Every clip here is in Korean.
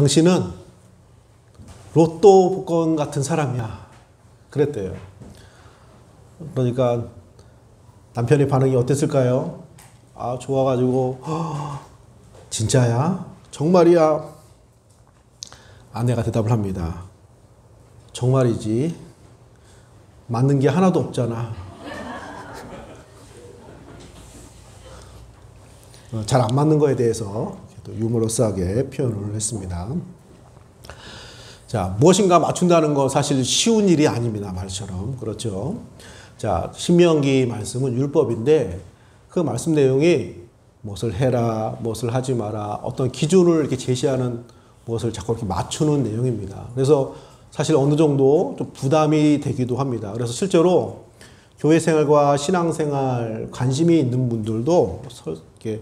당신은 로또 복권 같은 사람이야. 그랬대요. 그러니까 남편의 반응이 어땠을까요? 아, 좋아가지고 진짜야? 정말이야? 아내가 대답을 합니다. 정말이지. 맞는 게 하나도 없잖아. 잘 안 맞는 거에 대해서 유머러스하게 표현을 했습니다. 자, 무엇인가 맞춘다는 건 사실 쉬운 일이 아닙니다. 말처럼. 그렇죠. 자, 신명기 말씀은 율법인데 그 말씀 내용이 무엇을 해라, 무엇을 하지 마라, 어떤 기준을 이렇게 제시하는 무엇을 자꾸 이렇게 맞추는 내용입니다. 그래서 사실 어느 정도 좀 부담이 되기도 합니다. 그래서 실제로 교회 생활과 신앙 생활 관심이 있는 분들도 이렇게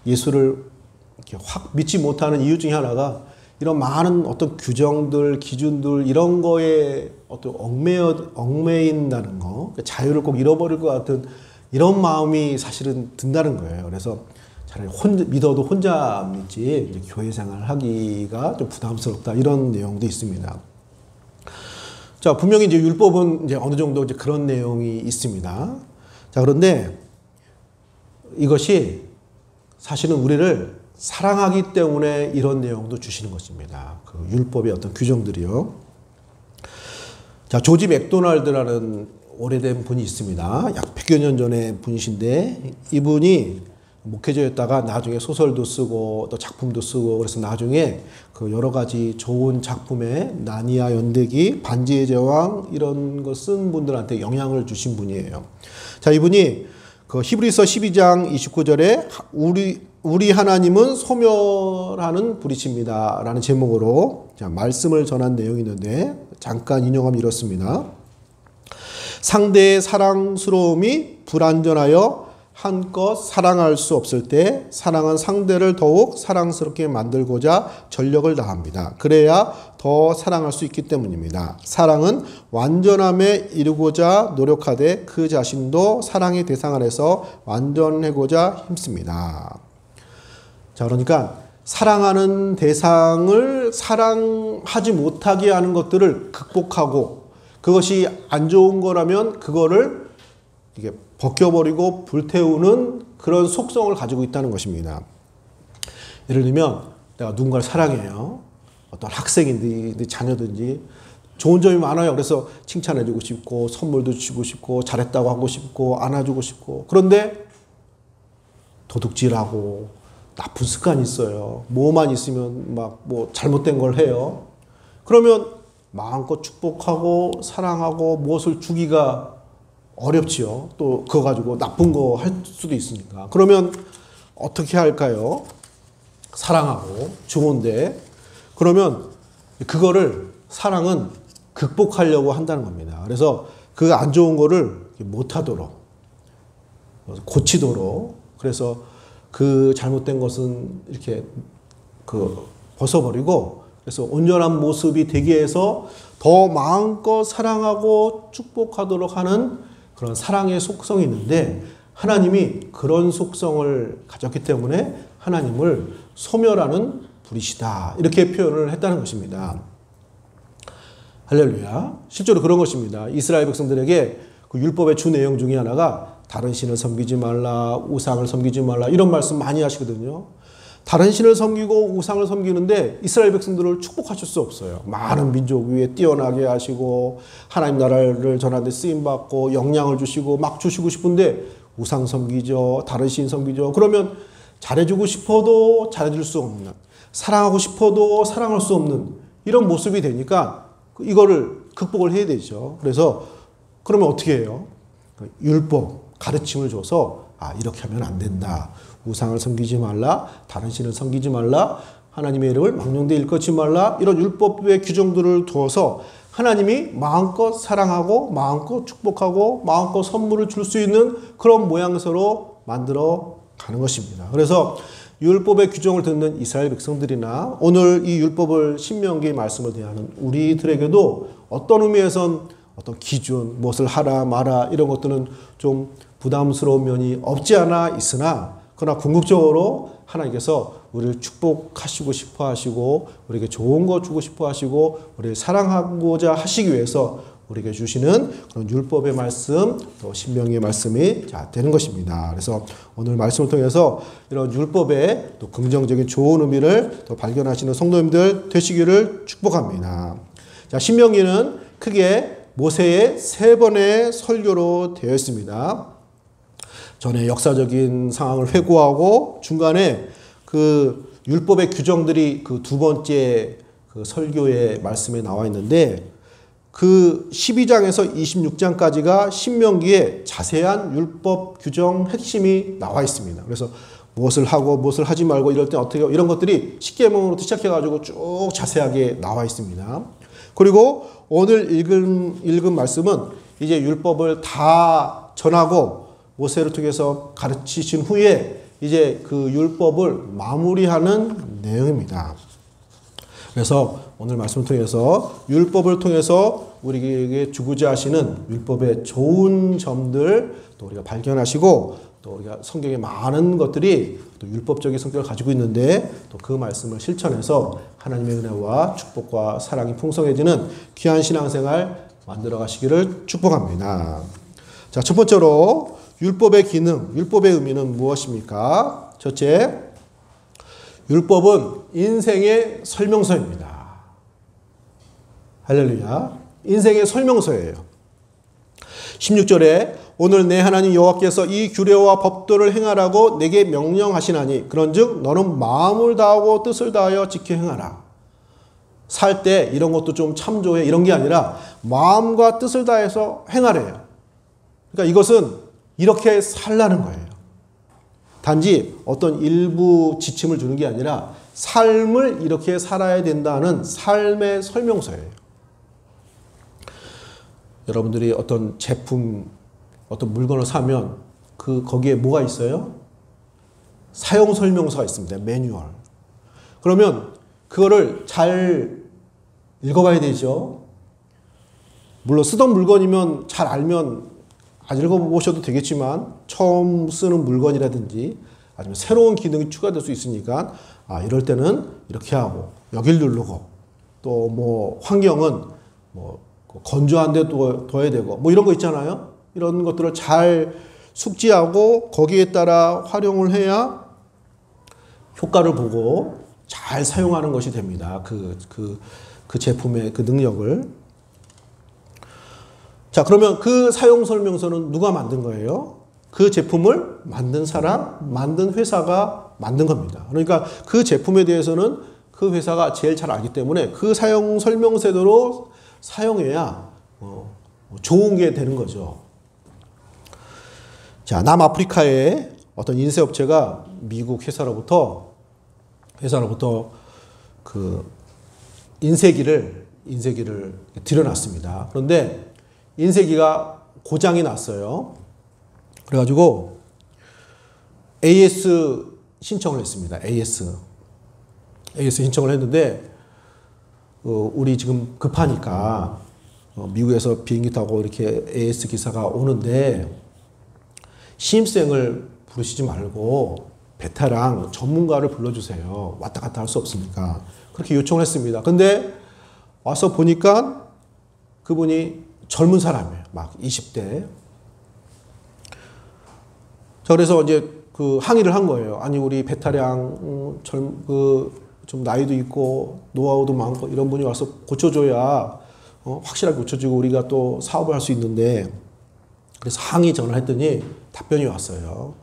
예수를 이렇게 확 믿지 못하는 이유 중에 하나가 이런 많은 어떤 규정들, 기준들 이런 거에 어떤 얽매인다는 거, 자유를 꼭 잃어버릴 것 같은 이런 마음이 사실은 든다는 거예요. 그래서 차라리 믿어도 혼자 믿지 이제 교회 생활을 하기가 좀 부담스럽다 이런 내용도 있습니다. 자, 분명히 이제 율법은 이제 어느 정도 이제 그런 내용이 있습니다. 자, 그런데 이것이 사실은 우리를 사랑하기 때문에 이런 내용도 주시는 것입니다. 그 율법의 어떤 규정들이요. 자, 조지 맥도날드라는 오래된 분이 있습니다. 약 100여 년 전의 분이신데 이분이 목회자였다가 나중에 소설도 쓰고 또 작품도 쓰고 그래서 나중에 그 여러 가지 좋은 작품에 나니아 연대기, 반지의 제왕 이런 거 쓴 분들한테 영향을 주신 분이에요. 자, 이분이 그 히브리서 12장 29절에 우리 하나님은 소멸하는 분이십니다 라는 제목으로 자, 말씀을 전한 내용이 있는데 잠깐 인용하면 이렇습니다. 상대의 사랑스러움이 불완전하여 한껏 사랑할 수 없을 때 사랑은 상대를 더욱 사랑스럽게 만들고자 전력을 다합니다. 그래야 더 사랑할 수 있기 때문입니다. 사랑은 완전함에 이르고자 노력하되 그 자신도 사랑의 대상 안에서 완전하고자 힘씁니다. 자, 그러니까 사랑하는 대상을 사랑하지 못하게 하는 것들을 극복하고 그것이 안 좋은 거라면 그거를 이게 벗겨버리고 불태우는 그런 속성을 가지고 있다는 것입니다. 예를 들면 내가 누군가를 사랑해요. 어떤 학생인지 자녀든지 좋은 점이 많아요. 그래서 칭찬해주고 싶고 선물도 주고 싶고 잘했다고 하고 싶고 안아주고 싶고 그런데 도둑질하고 나쁜 습관이 있어요. 뭐만 있으면 막 뭐 잘못된 걸 해요. 그러면 마음껏 축복하고 사랑하고 무엇을 주기가 어렵지요. 또 그거 가지고 나쁜 거 할 수도 있으니까. 그러면 어떻게 할까요? 사랑하고 좋은데 그러면 그거를 사랑은 극복하려고 한다는 겁니다. 그래서 그 안 좋은 거를 못하도록 고치도록 그래서 그 잘못된 것은 이렇게 그 벗어버리고 그래서 온전한 모습이 되기 위해서 더 마음껏 사랑하고 축복하도록 하는 그런 사랑의 속성이 있는데 하나님이 그런 속성을 가졌기 때문에 하나님을 소멸하는 분이시다. 이렇게 표현을 했다는 것입니다. 할렐루야. 실제로 그런 것입니다. 이스라엘 백성들에게 그 율법의 주 내용 중에 하나가 다른 신을 섬기지 말라, 우상을 섬기지 말라 이런 말씀 많이 하시거든요. 다른 신을 섬기고 우상을 섬기는데 이스라엘 백성들을 축복하실 수 없어요. 많은 민족 위에 뛰어나게 하시고 하나님 나라를 전하는 데 쓰임받고 영향을 주시고 막 주시고 싶은데 우상 섬기죠. 다른 신 섬기죠. 그러면 잘해주고 싶어도 잘해줄 수 없는 사랑하고 싶어도 사랑할 수 없는 이런 모습이 되니까 이거를 극복을 해야 되죠. 그래서 그러면 어떻게 해요? 율법 가르침을 줘서 이렇게 하면 안 된다. 우상을 섬기지 말라. 다른 신을 섬기지 말라. 하나님의 이름을 망령되이 일컫지 말라. 이런 율법의 규정들을 두어서 하나님이 마음껏 사랑하고 마음껏 축복하고 마음껏 선물을 줄 수 있는 그런 모양새로 만들어 가는 것입니다. 그래서 율법의 규정을 듣는 이스라엘 백성들이나 오늘 이 율법을 신명기 말씀을 대하는 우리들에게도 어떤 의미에선 어떤 기준, 무엇을 하라 마라 이런 것들은 좀 부담스러운 면이 없지 않아 있으나 그러나 궁극적으로 하나님께서 우리를 축복하시고 싶어 하시고 우리에게 좋은 거 주고 싶어 하시고 우리를 사랑하고자 하시기 위해서 우리에게 주시는 그런 율법의 말씀, 또 신명기의 말씀이 되는 것입니다. 그래서 오늘 말씀을 통해서 이런 율법의 또 긍정적인 좋은 의미를 또 발견하시는 성도님들 되시기를 축복합니다. 자, 신명기는 크게 모세의 3번의 설교로 되어 있습니다. 전에 역사적인 상황을 회고하고 중간에 그 율법의 규정들이 그 2번째 그 설교의 말씀에 나와 있는데 그 12장에서 26장까지가 신명기에 자세한 율법 규정 핵심이 나와 있습니다. 그래서 무엇을 하고 무엇을 하지 말고 이럴 때 어떻게 이런 것들이 십계명으로부터 시작해가지고 쭉 자세하게 나와 있습니다. 그리고 오늘 읽은 말씀은 이제 율법을 다 전하고 모세를 통해서 가르치신 후에 이제 그 율법을 마무리하는 내용입니다. 그래서 오늘 말씀을 통해서 율법을 통해서 우리에게 주고자 하시는 율법의 좋은 점들 또 우리가 발견하시고 또 우리가 성경에 많은 것들이 또 율법적인 성격을 가지고 있는데 또 그 말씀을 실천해서 하나님의 은혜와 축복과 사랑이 풍성해지는 귀한 신앙생활 만들어 가시기를 축복합니다. 자, 첫 번째로 율법의 기능, 율법의 의미는 무엇입니까? 첫째, 율법은 인생의 설명서입니다. 할렐루야. 인생의 설명서예요. 16절에 오늘 내 하나님 여호와께서 이 규례와 법도를 행하라고 내게 명령하시나니 그런즉 너는 마음을 다하고 뜻을 다하여 지켜 행하라. 살 때 이런 것도 좀 참조해 이런 게 아니라 마음과 뜻을 다해서 행하래요. 그러니까 이것은 이렇게 살라는 거예요. 단지 어떤 일부 지침을 주는 게 아니라 삶을 이렇게 살아야 된다는 삶의 설명서예요. 여러분들이 어떤 제품, 어떤 물건을 사면 거기에 뭐가 있어요? 사용 설명서가 있습니다. 매뉴얼. 그러면 그거를 잘 읽어봐야 되죠. 물론 쓰던 물건이면 잘 알면 안 읽어보셔도 되겠지만 처음 쓰는 물건이라든지 아니면 새로운 기능이 추가될 수 있으니까 이럴 때는 이렇게 하고 여길 누르고 또 뭐 환경은 뭐 건조한 데 둬야 되고 뭐 이런 거 있잖아요. 이런 것들을 잘 숙지하고 거기에 따라 활용을 해야 효과를 보고 잘 사용하는 것이 됩니다. 그 제품의 그 능력을. 자, 그러면 그 사용 설명서는 누가 만든 거예요? 그 제품을 만든 사람, 만든 회사가 만든 겁니다. 그러니까 그 제품에 대해서는 그 회사가 제일 잘 알기 때문에 그 사용 설명서대로 사용해야 좋은 게 되는 거죠. 자, 남아프리카의 어떤 인쇄업체가 미국 회사로부터 그 인쇄기를 들여놨습니다. 그런데 인쇄기가 고장이 났어요. 그래가지고 AS 신청을 했습니다. AS 신청을 했는데 우리 지금 급하니까 미국에서 비행기 타고 이렇게 AS 기사가 오는데 신입생을 부르시지 말고 베테랑 전문가를 불러주세요. 왔다 갔다 할 수 없으니까. 그렇게 요청을 했습니다. 근데 와서 보니까 그분이 젊은 사람이에요. 막 20대. 자, 그래서 이제 그 항의를 한 거예요. 아니, 우리 베테랑, 좀 나이도 있고, 노하우도 많고, 이런 분이 와서 고쳐줘야, 확실하게 고쳐주고 우리가 또 사업을 할 수 있는데, 그래서 항의 전화를 했더니 답변이 왔어요.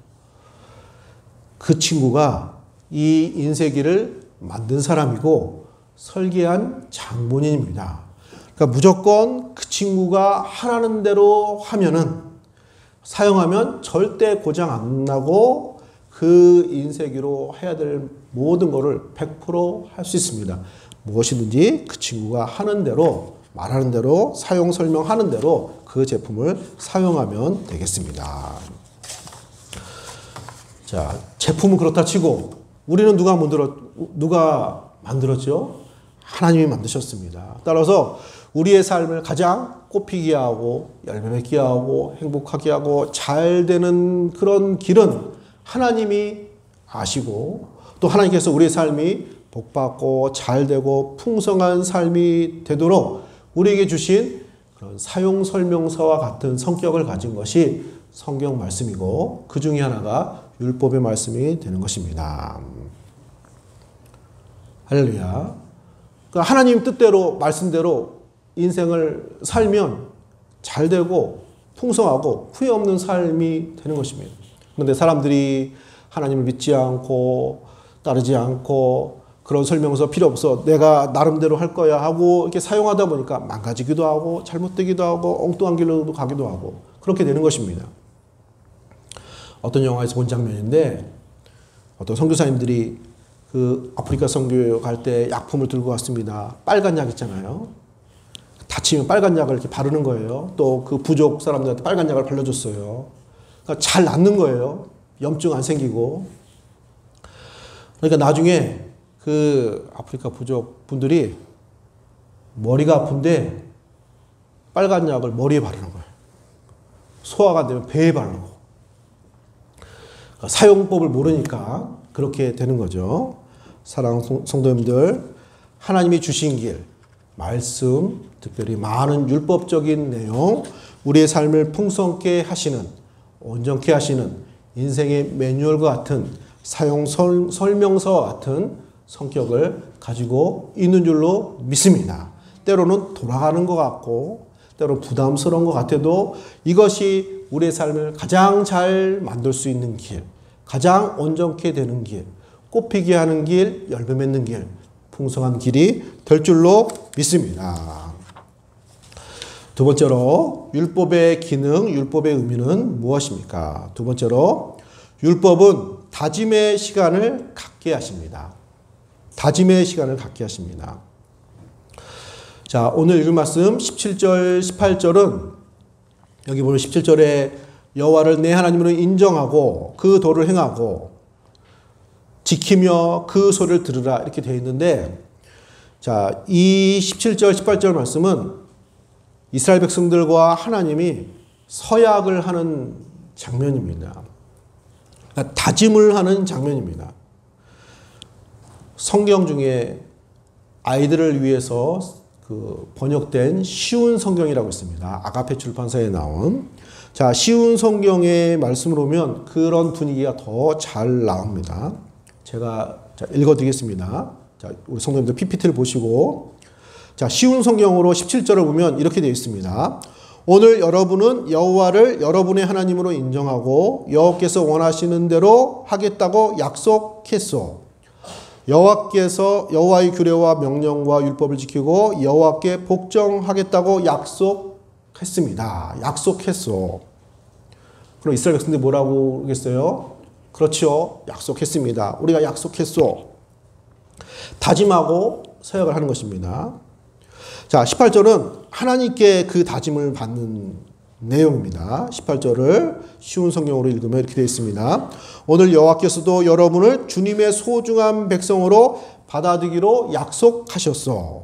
그 친구가 이 인쇄기를 만든 사람이고, 설계한 장본인입니다. 그러니까 무조건 그 친구가 하라는 대로 하면은 사용하면 절대 고장 안 나고 그 인쇄기로 해야 될 모든 거를 100% 할 수 있습니다. 무엇이든지 그 친구가 하는 대로 말하는 대로 사용 설명하는 대로 그 제품을 사용하면 되겠습니다. 자, 제품은 그렇다 치고 우리는 누가 만들었죠? 하나님이 만드셨습니다. 따라서 우리의 삶을 가장 꽃피게 하고 열매 맺게 하고 행복하게 하고 잘 되는 그런 길은 하나님이 아시고 또 하나님께서 우리의 삶이 복받고 잘되고 풍성한 삶이 되도록 우리에게 주신 그런 사용 설명서와 같은 성격을 가진 것이 성경 말씀이고 그 중에 하나가 율법의 말씀이 되는 것입니다. 할렐루야. 그러니까 하나님 뜻대로 말씀대로 인생을 살면 잘되고 풍성하고 후회 없는 삶이 되는 것입니다. 그런데 사람들이 하나님을 믿지 않고 따르지 않고 그런 설명서 필요 없어 내가 나름대로 할 거야 하고 이렇게 사용하다 보니까 망가지기도 하고 잘못되기도 하고 엉뚱한 길로 가기도 하고 그렇게 되는 것입니다. 어떤 영화에서 본 장면인데 어떤 선교사님들이 그 아프리카 선교 갈 때 약품을 들고 왔습니다. 빨간 약 있잖아요. 다치면 빨간 약을 이렇게 바르는 거예요. 또 그 부족 사람들한테 빨간 약을 발라줬어요. 그러니까 잘 낫는 거예요. 염증 안 생기고. 그러니까 나중에 그 아프리카 부족 분들이 머리가 아픈데 빨간 약을 머리에 바르는 거예요. 소화가 안 되면 배에 바르고. 그러니까 사용법을 모르니까 그렇게 되는 거죠. 사랑하는 성도님들, 하나님이 주신 길, 말씀, 특별히 많은 율법적인 내용, 우리의 삶을 풍성케 하시는, 온전케 하시는 인생의 매뉴얼과 같은 사용 설명서와 같은 성격을 가지고 있는 줄로 믿습니다. 때로는 돌아가는 것 같고 때로 부담스러운 것 같아도 이것이 우리의 삶을 가장 잘 만들 수 있는 길, 가장 온전케 되는 길, 꽃피게 하는 길, 열매 맺는 길, 풍성한 길이 될 줄로 믿습니다. 두 번째로 율법의 기능, 율법의 의미는 무엇입니까? 두 번째로 율법은 다짐의 시간을 갖게 하십니다. 다짐의 시간을 갖게 하십니다. 자, 오늘 읽은 말씀 17절, 18절은 여기 보면 17절에 여호와를 내 하나님으로 인정하고 그 도를 행하고 지키며 그 소리를 들으라 이렇게 되어 있는데 자, 이 17절, 18절 말씀은 이스라엘 백성들과 하나님이 서약을 하는 장면입니다. 그러니까 다짐을 하는 장면입니다. 성경 중에 아이들을 위해서 그 번역된 쉬운 성경이라고 있습니다. 아가페 출판사에 나온. 자, 쉬운 성경의 말씀으로 보면 그런 분위기가 더 잘 나옵니다. 제가 읽어드리겠습니다. 자, 우리 성도님들 PPT를 보시고. 자, 쉬운 성경으로 17절을 보면 이렇게 되어 있습니다. 오늘 여러분은 여호와를 여러분의 하나님으로 인정하고 여호와께서 원하시는 대로 하겠다고 약속했소. 여호와께서 여호와의 규례와 명령과 율법을 지키고 여호와께 복종하겠다고 약속했습니다. 약속했소. 그럼 이스라엘 백성들이 뭐라고 하겠어요? 그렇죠. 약속했습니다. 우리가 약속했소. 다짐하고 서약을 하는 것입니다. 자, 18절은 하나님께 그 다짐을 받는 내용입니다. 18절을 쉬운 성경으로 읽으면 이렇게 되어 있습니다. 오늘 여호와께서도 여러분을 주님의 소중한 백성으로 받아들이기로 약속하셨어.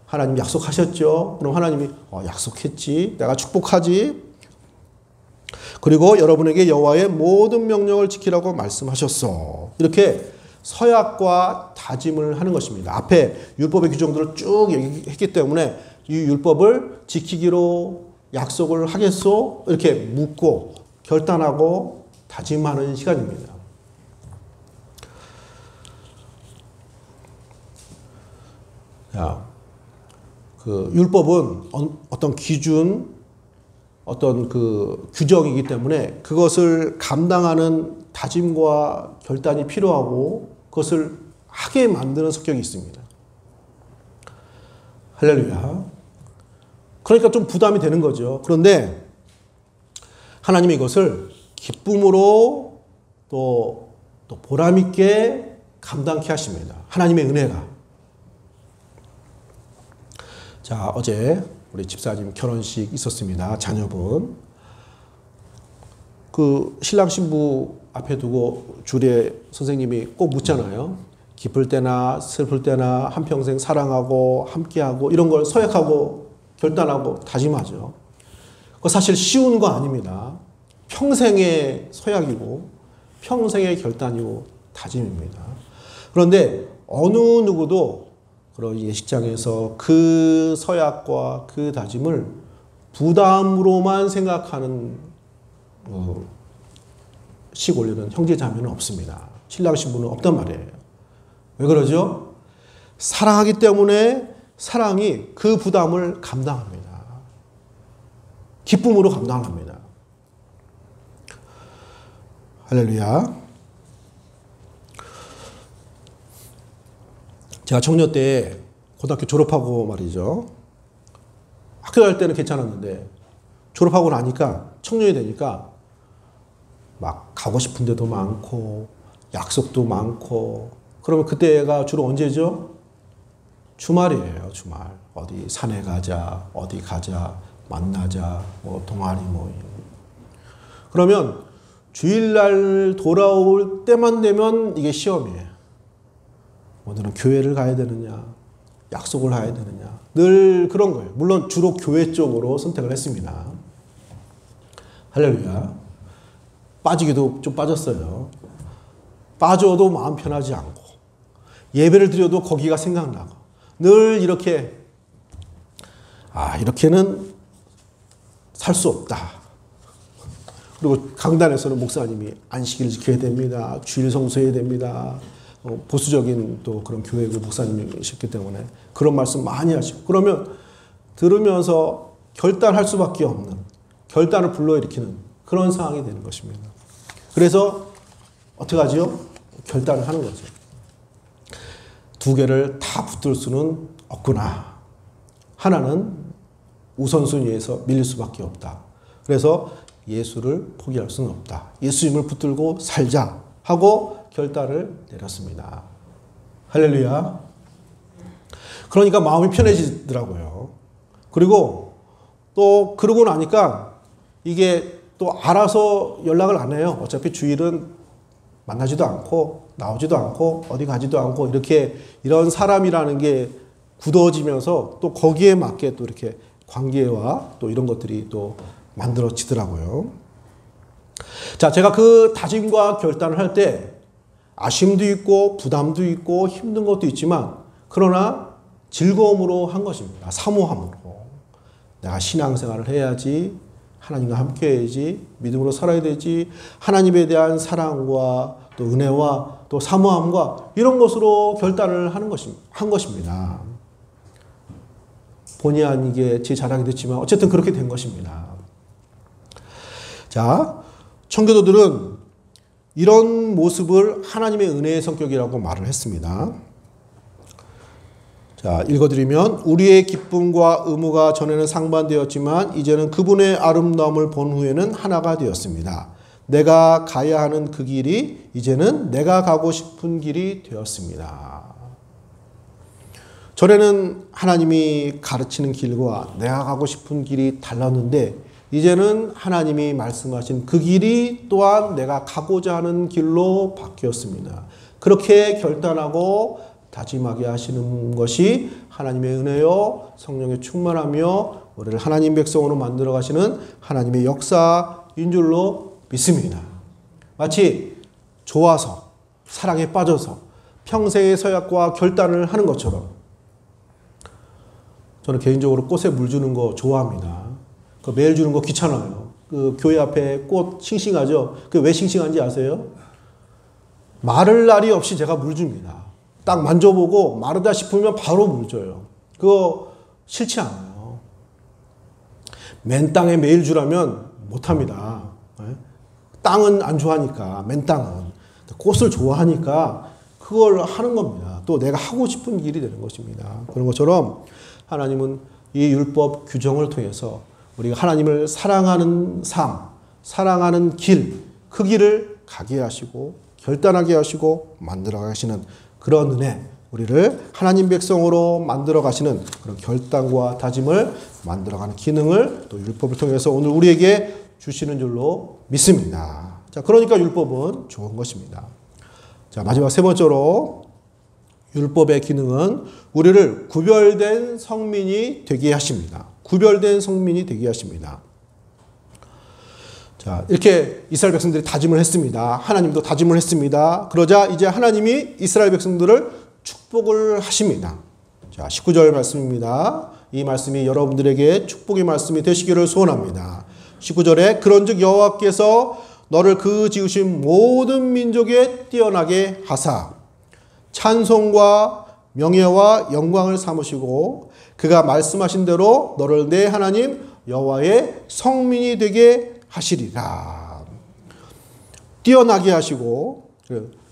하나님 약속하셨죠? 그럼 하나님이 약속했지. 내가 축복하지. 그리고 여러분에게 여호와의 모든 명령을 지키라고 말씀하셨어. 이렇게 서약과 다짐을 하는 것입니다. 앞에 율법의 규정들을 쭉 얘기했기 때문에 이 율법을 지키기로 약속을 하겠소? 이렇게 묻고 결단하고 다짐하는 시간입니다. 자, 그 율법은 어떤 기준, 어떤 그 규정이기 때문에 그것을 감당하는 다짐과 결단이 필요하고 그것을 하게 만드는 성격이 있습니다. 할렐루야. 그러니까 좀 부담이 되는 거죠. 그런데 하나님이 이것을 기쁨으로 또 보람있게 감당케 하십니다. 하나님의 은혜가. 자, 어제 우리 집사님 결혼식 있었습니다. 자녀분. 그 신랑 신부 앞에 두고 주례 선생님이 꼭 묻잖아요. 기쁠 때나 슬플 때나 한평생 사랑하고 함께하고 이런 걸 서약하고 결단하고 다짐하죠. 그거 사실 쉬운 거 아닙니다. 평생의 서약이고 평생의 결단이고 다짐입니다. 그런데 어느 누구도 그런 예식장에서 그 서약과 그 다짐을 부담으로만 생각하는 식 올리는 형제 자매는 없습니다. 신랑 신부는 없단 말이에요. 왜 그러죠? 사랑하기 때문에 사랑이 그 부담을 감당합니다. 기쁨으로 감당합니다. 할렐루야. 제가 청년 때 고등학교 졸업하고 말이죠. 학교 갈 때는 괜찮았는데 졸업하고 나니까 청년이 되니까 막 가고 싶은 데도 많고 약속도 많고 그러면 그때가 주로 언제죠? 주말이에요. 주말. 어디 산에 가자, 어디 가자, 만나자, 뭐 동아리 모임. 그러면 주일날 돌아올 때만 되면 이게 시험이에요. 오늘은 교회를 가야 되느냐, 약속을 가야 되느냐. 늘 그런 거예요. 물론 주로 교회 쪽으로 선택을 했습니다. 할렐루야. 빠지기도 좀 빠졌어요. 빠져도 마음 편하지 않고 예배를 드려도 거기가 생각나고 늘 이렇게 이렇게는 살 수 없다. 그리고 강단에서는 목사님이 안식일을 지켜야 됩니다. 주일 성수해야 됩니다. 보수적인 또 그런 교회의 목사님이셨기 때문에 그런 말씀 많이 하시고 그러면 들으면서 결단할 수밖에 없는 결단을 불러일으키는 그런 상황이 되는 것입니다. 그래서 어떻게 하죠? 결단을 하는 거죠. 두 개를 다 붙들 수는 없구나. 하나는 우선순위에서 밀릴 수밖에 없다. 그래서 예수를 포기할 수는 없다. 예수님을 붙들고 살자 하고 결단을 내렸습니다. 할렐루야. 그러니까 마음이 편해지더라고요. 그리고 또 그러고 나니까 이게 또 알아서 연락을 안 해요. 어차피 주일은 만나지도 않고 나오지도 않고 어디 가지도 않고 이렇게 이런 사람이라는 게 굳어지면서 또 거기에 맞게 또 이렇게 관계와 또 이런 것들이 또 만들어지더라고요. 자, 제가 그 다짐과 결단을 할 때 아쉬움도 있고 부담도 있고 힘든 것도 있지만 그러나 즐거움으로 한 것입니다. 사모함으로. 내가 신앙생활을 해야지. 하나님과 함께 해야지. 믿음으로 살아야 되지. 하나님에 대한 사랑과 또 은혜와 또 사모함과 이런 것으로 결단을 한 것입니다. 본의 아니게 제 자랑이 됐지만 어쨌든 그렇게 된 것입니다. 자, 청교도들은 이런 모습을 하나님의 은혜의 성격이라고 말을 했습니다. 자, 읽어드리면 우리의 기쁨과 의무가 전에는 상반되었지만 이제는 그분의 아름다움을 본 후에는 하나가 되었습니다. 내가 가야 하는 그 길이 이제는 내가 가고 싶은 길이 되었습니다. 전에는 하나님이 가르치는 길과 내가 가고 싶은 길이 달랐는데 이제는 하나님이 말씀하신 그 길이 또한 내가 가고자 하는 길로 바뀌었습니다. 그렇게 결단하고 다짐하게 하시는 것이 하나님의 은혜요 성령의 충만하며 우리를 하나님 백성으로 만들어 가시는 하나님의 역사인 줄로 믿습니다. 마치 좋아서 사랑에 빠져서 평생의 서약과 결단을 하는 것처럼 저는 개인적으로 꽃에 물 주는 거 좋아합니다. 그 매일 주는 거 귀찮아요. 그 교회 앞에 꽃 싱싱하죠? 그 왜 싱싱한지 아세요? 마를 날이 없이 제가 물 줍니다. 딱 만져보고 마르다 싶으면 바로 물 줘요. 그거 싫지 않아요. 맨 땅에 매일 주라면 못합니다. 땅은 안 좋아하니까, 맨 땅은. 꽃을 좋아하니까 그걸 하는 겁니다. 또 내가 하고 싶은 길이 되는 것입니다. 그런 것처럼 하나님은 이 율법 규정을 통해서 우리가 하나님을 사랑하는 삶, 사랑하는 길, 그 길을 가게 하시고 결단하게 하시고 만들어 가시는 그런 은혜, 우리를 하나님 백성으로 만들어 가시는 그런 결단과 다짐을 만들어가는 기능을 또 율법을 통해서 오늘 우리에게 주시는 줄로 믿습니다. 자, 그러니까 율법은 좋은 것입니다. 자, 마지막 세 번째로 율법의 기능은 우리를 구별된 성민이 되게 하십니다. 구별된 성민이 되게 하십니다. 자, 이렇게 이스라엘 백성들이 다짐을 했습니다. 하나님도 다짐을 했습니다. 그러자 이제 하나님이 이스라엘 백성들을 축복을 하십니다. 자, 19절 말씀입니다. 이 말씀이 여러분들에게 축복의 말씀이 되시기를 소원합니다. 19절에 그런즉 여호와께서 너를 그 지으신 모든 민족에 뛰어나게 하사 찬송과 명예와 영광을 삼으시고 그가 말씀하신 대로 너를 내 하나님 여호와의 성민이 되게 하시리라. 뛰어나게 하시고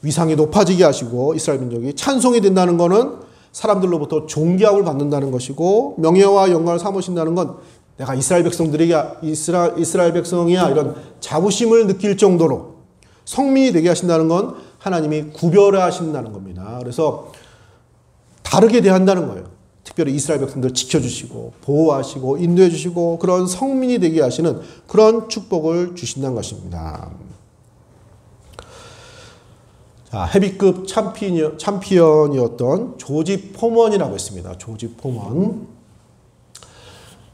위상이 높아지게 하시고 이스라엘 민족이 찬송이 된다는 것은 사람들로부터 존귀함을 받는다는 것이고 명예와 영광을 삼으신다는 건 내가 이스라엘 백성들에게 이스라엘 백성이야 이런 자부심을 느낄 정도로 성민이 되게 하신다는 건 하나님이 구별하신다는 겁니다. 그래서 다르게 대한다는 거예요. 특별히 이스라엘 백성들을 지켜주시고 보호하시고 인도해 주시고 그런 성민이 되게 하시는 그런 축복을 주신다는 것입니다. 자, 헤비급 챔피언이었던 조지 포먼이라고 있습니다. 조지 포먼.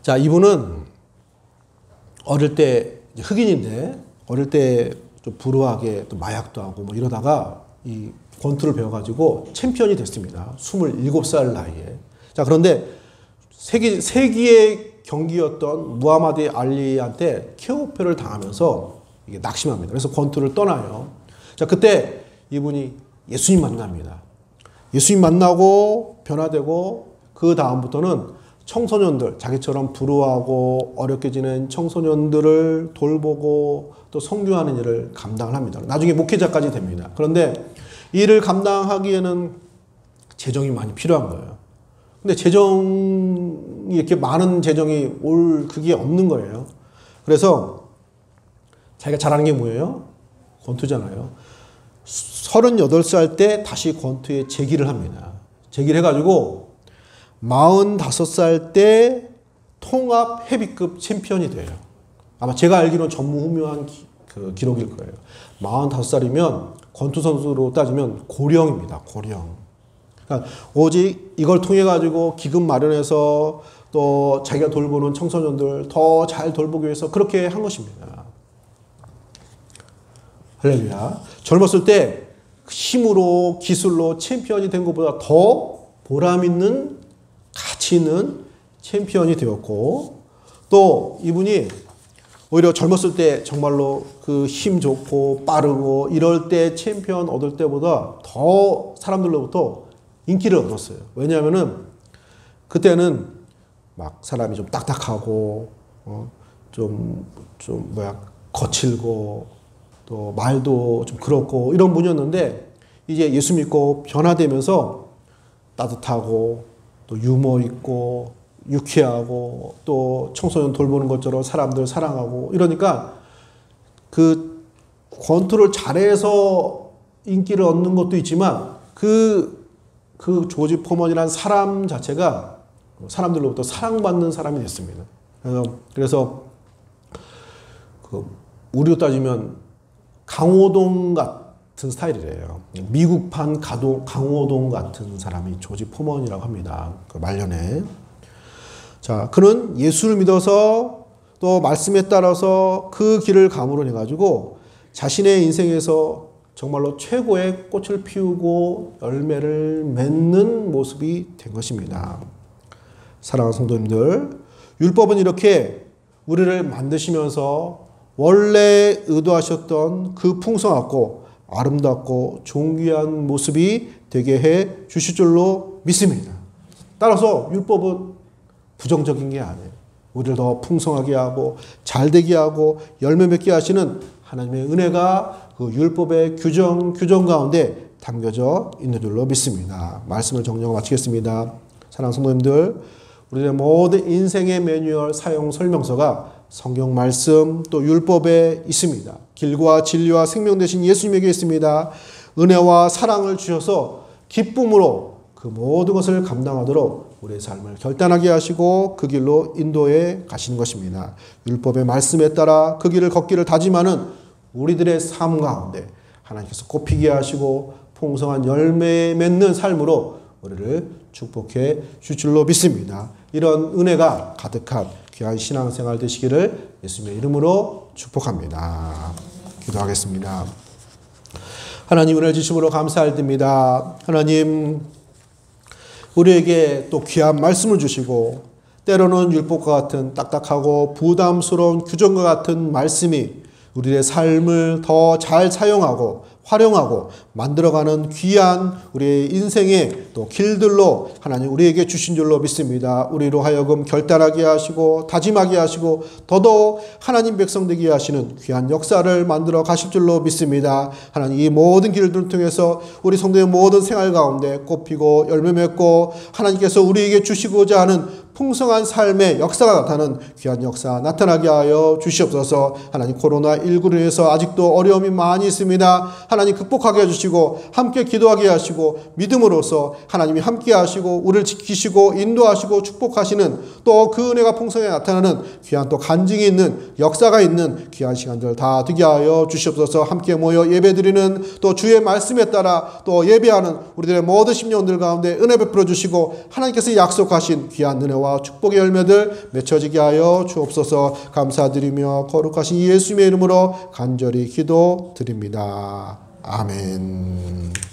자, 이분은 어릴 때 흑인인데 어릴 때 좀 불우하게 또 마약도 하고 뭐 이러다가 이 권투를 배워가지고 챔피언이 됐습니다. 27살 나이에. 자, 그런데 세기의 경기였던 무하마드 알리한테 케오페를 당하면서 이게 낙심합니다. 그래서 권투를 떠나요. 자, 그때 이분이 예수님 만납니다. 예수님 만나고 변화되고 그 다음부터는 청소년들, 자기처럼 불우하고 어렵게 지낸 청소년들을 돌보고 또 선교하는 일을 감당을 합니다. 나중에 목회자까지 됩니다. 그런데 이 일을 감당하기에는 재정이 많이 필요한 거예요. 근데 재정이 이렇게 많은 재정이 올 그게 없는 거예요. 그래서 자기가 잘하는 게 뭐예요? 권투잖아요. 38살 때 다시 권투에 재기를 합니다. 재기를 해가지고 45살 때 통합 헤비급 챔피언이 돼요. 아마 제가 알기로는 전무후무한 기록일 거예요. 45살이면 권투 선수로 따지면 고령입니다. 고령. 그러니까 오직 이걸 통해 가지고 기금 마련해서 또 자기가 돌보는 청소년들 더 잘 돌보기 위해서 그렇게 한 것입니다. 할렐루야. 젊었을 때 힘으로 기술로 챔피언이 된 것보다 더 보람 있는 가치 있는 챔피언이 되었고 또 이분이 오히려 젊었을 때 정말로 그 힘 좋고 빠르고 이럴 때 챔피언 얻을 때보다 더 사람들로부터 인기를 얻었어요. 왜냐하면은 그때는 막 사람이 좀 딱딱하고 거칠고 또 말도 좀 그렇고 이런 분이었는데 이제 예수 믿고 변화되면서 따뜻하고 또 유머 있고 유쾌하고 또 청소년 돌보는 것처럼 사람들 사랑하고 이러니까 그 권투를 잘해서 인기를 얻는 것도 있지만 그 조지 포먼이라는 사람 자체가 사람들로부터 사랑받는 사람이 됐습니다. 그래서 우리로 따지면 강호동 같은 스타일이래요. 미국판 강호동 같은 사람이 조지 포먼이라고 합니다. 그 말년에. 자, 그는 예수를 믿어서 또 말씀에 따라서 그 길을 감으로 해가지고 자신의 인생에서 정말로 최고의 꽃을 피우고 열매를 맺는 모습이 된 것입니다. 사랑하는 성도님들, 율법은 이렇게 우리를 만드시면서 원래 의도하셨던 그 풍성하고 아름답고 존귀한 모습이 되게 해 주실 줄로 믿습니다. 따라서 율법은 부정적인 게 아니에요. 우리를 더 풍성하게 하고 잘되게 하고 열매 맺게 하시는 하나님의 은혜가 그 율법의 규정 가운데 담겨져 있는 줄로 믿습니다. 말씀을 정리하고 마치겠습니다. 사랑하는 성도님들, 우리의 모든 인생의 매뉴얼 사용 설명서가 성경 말씀 또 율법에 있습니다. 길과 진리와 생명 되신 예수님에게 있습니다. 은혜와 사랑을 주셔서 기쁨으로 그 모든 것을 감당하도록 우리의 삶을 결단하게 하시고 그 길로 인도해 가시는 것입니다. 율법의 말씀에 따라 그 길을 걷기를 다짐하는 우리들의 삶 가운데 하나님께서 꽃피게 하시고 풍성한 열매 맺는 삶으로 우리를 축복해 주실 줄로 믿습니다. 이런 은혜가 가득한 귀한 신앙생활 되시기를 예수님의 이름으로 축복합니다. 기도하겠습니다. 하나님 은혜 주심으로 감사드립니다. 하나님 우리에게 또 귀한 말씀을 주시고 때로는 율법과 같은 딱딱하고 부담스러운 규정과 같은 말씀이 우리의 삶을 더 잘 사용하고 활용하고 만들어가는 귀한 우리의 인생의 또 길들로 하나님 우리에게 주신 줄로 믿습니다. 우리로 하여금 결단하게 하시고 다짐하게 하시고 더더욱 하나님 백성 되게 하시는 귀한 역사를 만들어 가실 줄로 믿습니다. 하나님 이 모든 길들을 통해서 우리 성도의 모든 생활 가운데 꽃피고 열매 맺고 하나님께서 우리에게 주시고자 하는 풍성한 삶의 역사가 나타나는 귀한 역사 나타나게 하여 주시옵소서. 하나님 코로나19로 인해서 아직도 어려움이 많이 있습니다. 하나님 극복하게 해주시고 함께 기도하게 하시고 믿음으로써 하나님이 함께 하시고 우리를 지키시고 인도하시고 축복하시는 또 그 은혜가 풍성하게 나타나는 귀한 또 간증이 있는 역사가 있는 귀한 시간들 다 되게 하여 주시옵소서. 함께 모여 예배드리는 또 주의 말씀에 따라 또 예배하는 우리들의 모든 심령들 가운데 은혜 베풀어 주시고 하나님께서 약속하신 귀한 은혜와 축복의 열매들 맺혀지게 하여 주옵소서. 감사드리며 거룩하신 예수님의 이름으로 간절히 기도드립니다. 아멘.